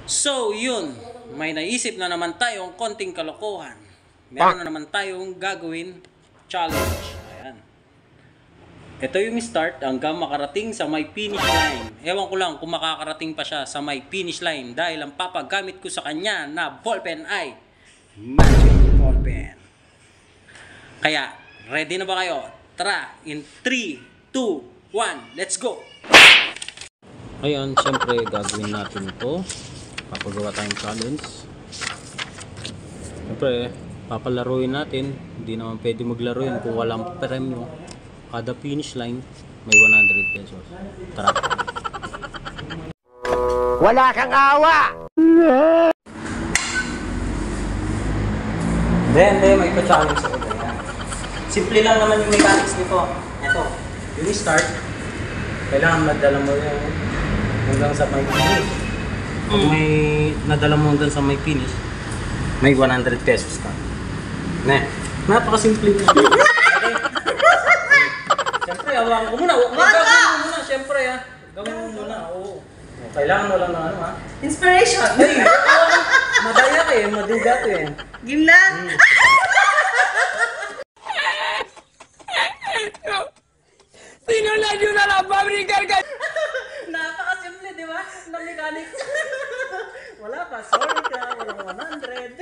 So, yun. May naisip na naman tayong konting kalokohan. Meron na naman tayong gagawin challenge. Ayan. Ito yung start hanggang makarating sa may finish line. Ewan ko lang kung makakarating pa siya sa may finish line dahil ang papagamit ko sa kanya na ballpen ay magic ballpen. Kaya, ready na ba kayo? Tara, in 3, 2, 1, let's go! Ayan, syempre gagawin natin ito. Papagawa tayong challenge. Syempre, papalaruin natin. Hindi naman pwede maglaruin kung walang premyo. Kada finish line, may 100 pesos. Tara! Wala kang awa! Hindi, may pa-challenge ako. Simple lang naman yung mechanics nito. Ito, yung start, kailangan madala mo yung hanggang sa may finish. Kung may nadala mo hanggang sa may finish, may 100 pesos ka. Napakasimple na. Okay? Siyempre, hawakan ko muna. Gawin mo muna, siyempre ha. Gawin mo muna, oo. Kailangan mo lang ng ano ha. Inspiration! Hey, madaya ka eh, maduga to eh. Game na! Sinulan nyo na lang, pabrikal ka! Napakasimple, di ba? Ng mechanics. Wala pa, sorry ka, walang 100.